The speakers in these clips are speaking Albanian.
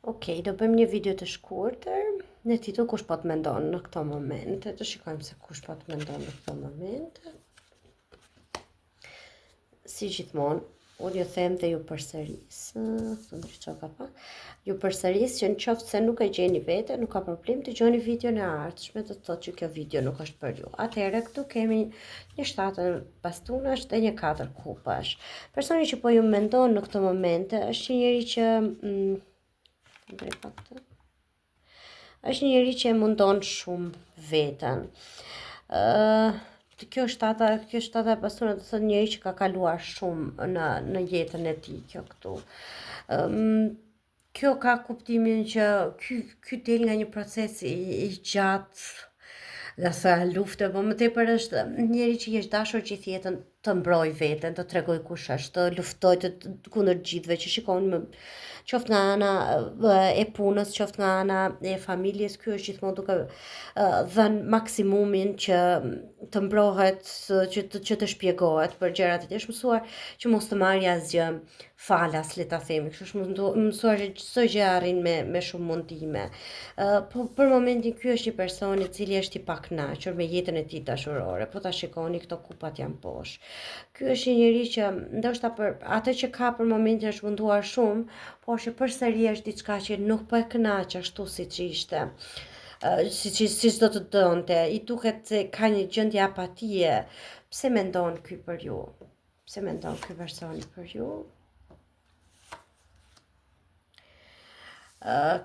Okej, do bëjmë një video të shkurtër në titull kush po të mendon në këto momente. Të shikojmë se kush po të mendon në këto momente. Si gjithmonë, unë ju them dhe ju përsëris, ju përsëris që në qoftë se nuk e gjeni vete, nuk ka problem të gjoni video në ardhshme, të thotë që kjo video nuk është për ju. Atëherë këtu kemi një 7 bastunash dhe një 4 kupash. Personi që po ju mendon në këto momente është një njeri që është një njeri që e mundon shumë veten. Kjo shtata e pasuna të thënë njëri që ka kaluar shumë në jetën e tij kjo këtu. Kjo ka kuptimin që ky del nga një proces i gjatë, dhe sa lufte, po më tepër është njëri që i është dashur gjithë jetën të mbroj veten, të tregoj kush është, të luftoj kundër gjithëve që shikojnë, qoftë nga ana e punës, qoftë nga ana e familjes, ky është gjithmonë duke dhënë maksimumin që të mbrohet, që të shpjegohet për gjërat e është mësuar që mos të marrë asgjë falas, le ta themi, kështu është mësuar që çdo gjë arrin me shumë mundime. Po për momentin ky është një person i cili është i pakënaqur me jetën e tij dashurore. Po ta shikoni këto kupat janë poshtë. Ky është një njerëz që ndoshta për atë që ka për momentin është munduar shumë, por që përsëri është diçka që nuk po e kënaq ashtu siç ishte. Siç do të donte, i duket se ka një gjendje apatie. Pse mendon ky për ju? Pse mendon ky personi për ju?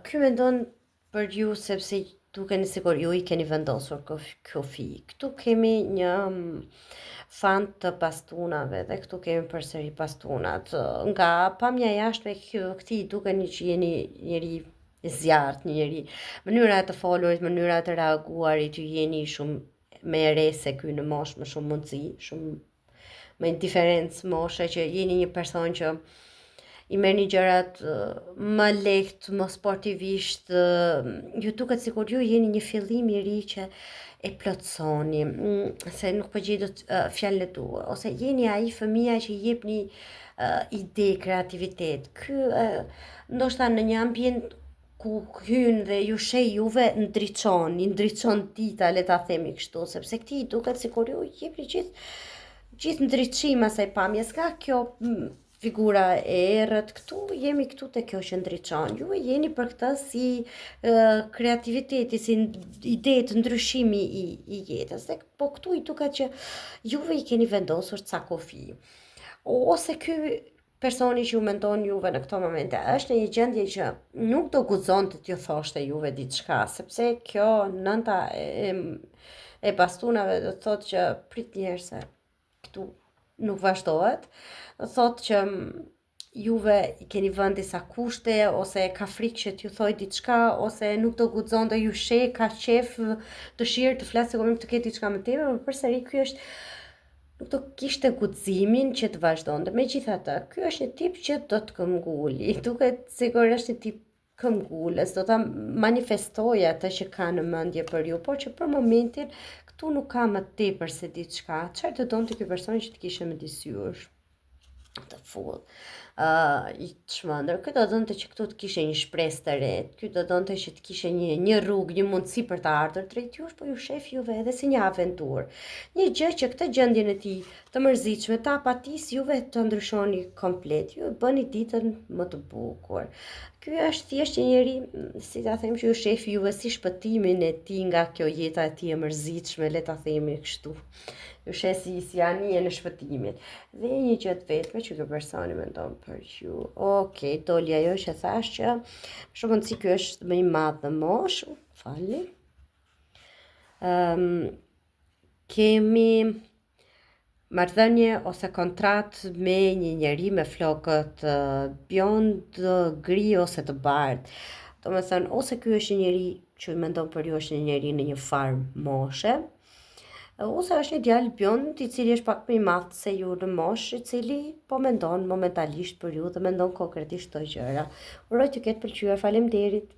Ky mendon për ju sepse dukeni sikur ju i keni vendosur kufi. Këtu kemi një fant të bastunave dhe këtu kemi përsëri bastunat. Nga pamja jashtme këtij dukeni që jeni njeri i zjarrt, një njeri, mënyra e të folurit, mënyra e të reaguarit, ju jeni shumë më e re se ky në moshë, më shumë mundësi, shumë më indiferencë moshe, që jeni një person që i merrni gjërat më lehtë, më sportivisht, ju duket sikur ju jeni një fillim i ri që e plotsoni, se nuk po gjej dot fjalën e duhur, ose jeni ai fëmia që i jepni ide, kreativitet. Ky ndoshta në një ambient ku hyn dhe ju sheh juve i ndriçon dita, le ta themi kështu, sepse këtij duket sikur ju i jepni gjithë ndriçim asaj pamjes, ka kjo figura e errët këtu, jemi këtu te kjo që ndriçon. Ju jeni për këtë si kreativiteti, si ide të ndryshimi i jetës. Dhe po këtu i duket që juve i keni vendosur ca kufi. Ose ky personi që ju mendon juve në këto momente është në një gjendje që nuk do guxonte t'ju thoshte juve diçka, sepse kjo nënta e bastunave do të thotë që prit njerëz se këtu nuk vazhdohet. Do thotë që juve i keni vënë disa kushte, ose ka frikë që t'ju thoj diçka, ose nuk do guxonte, ju sheh, ka qef, dëshirë të flasë, të ketë diçka më tepër, por përsëri ky është nuk do kishte guximin që të vazhdonte. Megjithatë, ky është një tip që do të këmbguli. Duket sikur është një tip këmbgulës, do ta manifestojë atë që ka në mendje për ju, por që për momentin këtu nuk ka më tepër se diçka. Çfarë do donte ky person që të kishte midis jush? Të full, i çmendër. Ky do donte që këtu të kishe një shpresë të re. Ky do donte që të kishe një rrugë, një mundësi për të ardhur drejt jush, po ju shef juve edhe si një aventurë. Një gjë që këtë gjendjen e tij të mërzitshme, të apatisë, juve të ndryshoni komplet. Ju bëni ditën më të bukur. Ky është thjesht një njeri, si ta them, që ju shef juve si shpëtimin e tij nga kjo jeta e tij e mërzitshme, le ta themi kështu. Ju sheh si anije në shpëtimit. Dhe një gjë të vetme që ky personi mendon për ju. Okej, doli ajo që thash që shumë mundësi ky është më i madh në moshë, falni. Kemi marrëdhënie ose kontratë me një njeri me flokët bjond, gri ose të bardhë. Domethënë, ose ky është një njeri që mendon për ju është një njeri në një farë moshe, ose është një djalë bjond i cili është pak më i madh se ju në moshë, i cili po mendon momentalisht për ju dhe mendon konkretisht këto gjëra. Uroj të ketë pëlqyer. Faleminderit.